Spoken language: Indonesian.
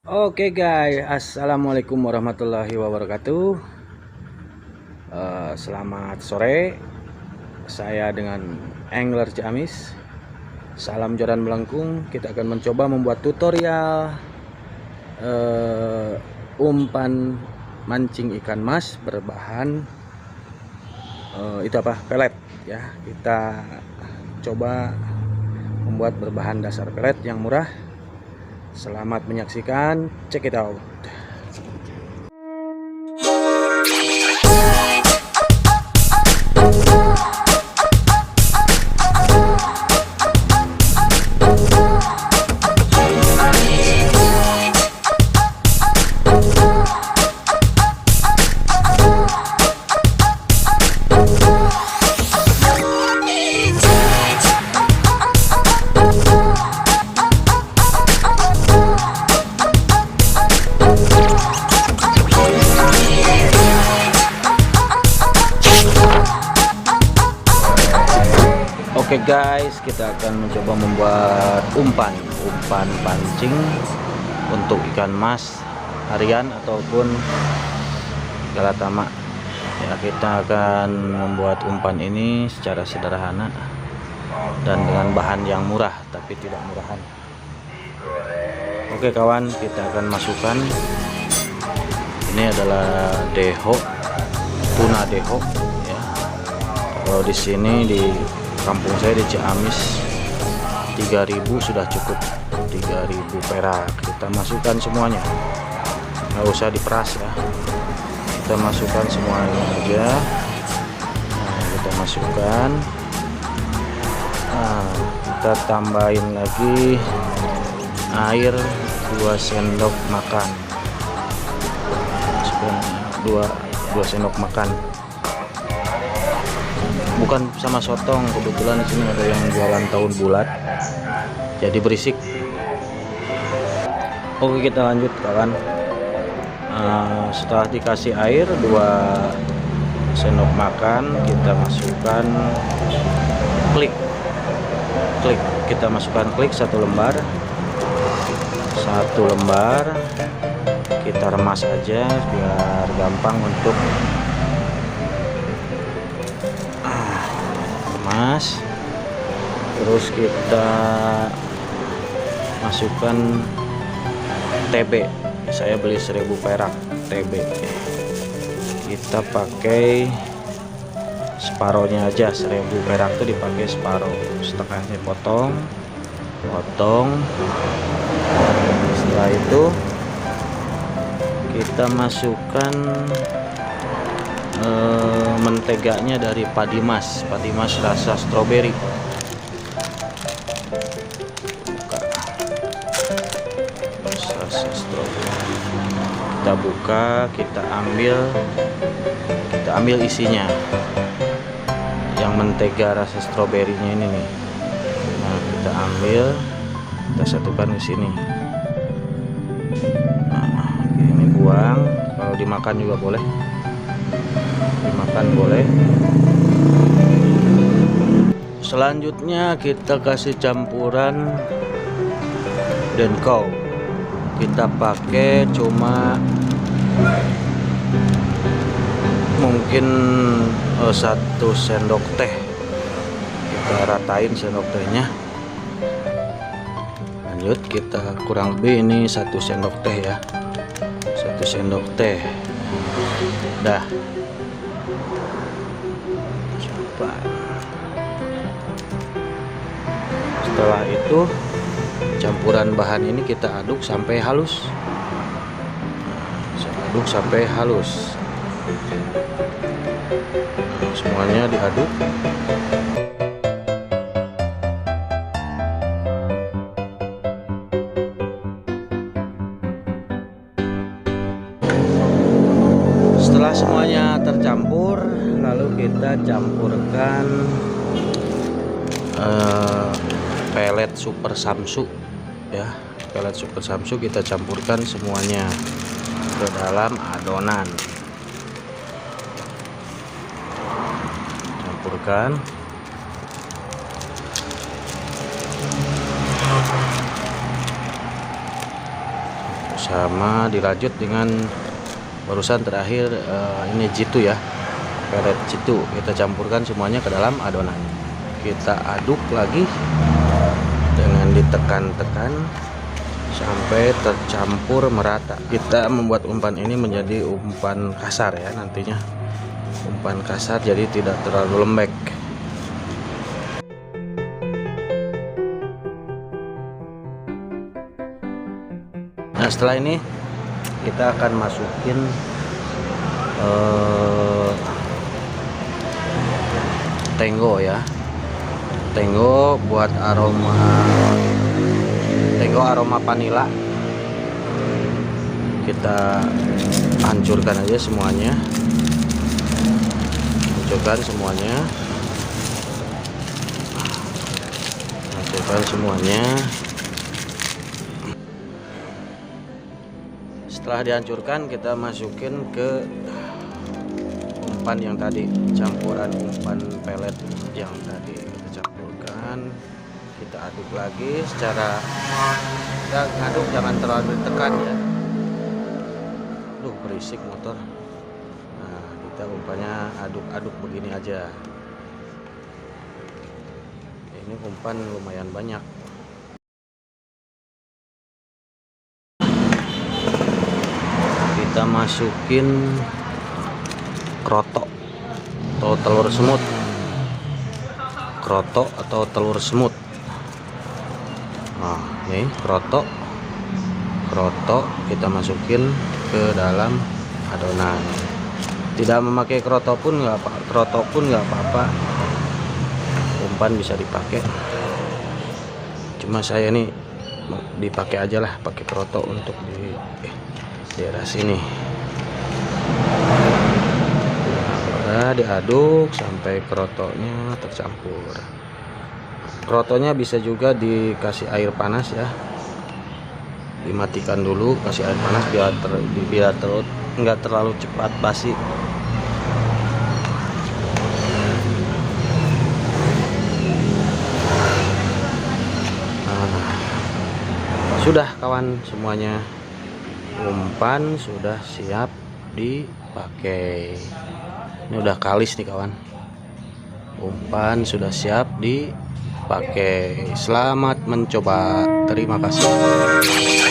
Oke guys, assalamualaikum warahmatullahi wabarakatuh. Selamat sore, saya dengan Angler Ciamis. Salam joran melengkung. Kita akan mencoba membuat tutorial umpan mancing ikan mas berbahan pelet ya. Kita coba membuat berbahan dasar pelet yang murah. Selamat menyaksikan, check it out. Oke guys, kita akan mencoba membuat umpan pancing untuk ikan mas harian ataupun galatama ya. Kita akan membuat umpan ini secara sederhana dan dengan bahan yang murah tapi tidak murahan. Oke kawan, kita akan masukkan, ini adalah deho, tuna deho ya. Kalau di sini di kampung saya di Ciamis 3.000 sudah cukup, 3.000 perak. Kita masukkan semuanya, nggak usah diperas ya, kita masukkan semuanya aja. Nah, kita masukkan, kita tambahin lagi air 2 sendok makan, 2 sendok makan, bukan sama sotong. Kebetulan di sini ada yang jualan tahun bulat jadi berisik. Oke, kita lanjut kawan. Setelah dikasih air 2 sendok makan, kita masukkan klik, kita masukkan klik 1 lembar, kita remas aja biar gampang untuk mas. Terus kita masukkan TB, saya beli 1.000 perak TB, kita pakai separohnya aja, 1.000 perak itu dipakai separoh, setengahnya potong. Setelah itu kita masukkan menteganya dari Padimas rasa stroberi. Kita buka, kita ambil isinya, yang mentega rasa stroberinya ini nih. Nah, kita ambil, kita satukan di sini. Nah, ini buang, kalau dimakan juga boleh, boleh. Selanjutnya kita kasih campuran denko, kita pakai cuma mungkin 1 sendok teh, kita ratain sendok tehnya. Lanjut, kita kurang lebih ini 1 sendok teh ya, 1 sendok teh. Dah. Setelah itu campuran bahan ini kita aduk sampai halus, semuanya diaduk. Setelah semuanya tercampur, lalu kita campurkan pelet super samsu ya, pelet super samsu kita campurkan semuanya ke dalam adonan, campurkan. sama dilanjut dengan barusan terakhir ini jitu ya, pelet jitu. Kita campurkan semuanya ke dalam adonan, kita aduk lagi dengan ditekan-tekan sampai tercampur merata. Kita membuat umpan ini menjadi umpan kasar ya, nantinya umpan kasar, jadi tidak terlalu lembek. Nah, setelah ini kita akan masukin tenggo ya, tenggo buat aroma vanila. Kita hancurkan aja semuanya, hancurkan semuanya. Setelah dihancurkan, kita masukin ke umpan yang tadi, campuran umpan pelet yang tadi kita campurkan. Kita aduk lagi secara, kita aduk jangan terlalu ditekan ya. Duh, berisik motor. Nah, kita umpannya aduk-aduk begini aja. Ini umpan lumayan banyak. Kita masukin kroto atau telur semut, Nah, ini kroto kita masukin ke dalam adonan. Tidak memakai kroto pun nggak apa-apa, umpan bisa dipakai. Cuma saya ini dipakai aja lah, pakai kroto untuk di daerah sini. Nah, diaduk sampai krotonya tercampur. Krotonya bisa juga dikasih air panas ya, dimatikan dulu, kasih air panas biar nggak terlalu cepat basi. Nah, sudah kawan, semuanya umpan sudah siap dipakai. Ini udah kalis nih kawan, umpan sudah siap dipakai. Selamat mencoba, terima kasih.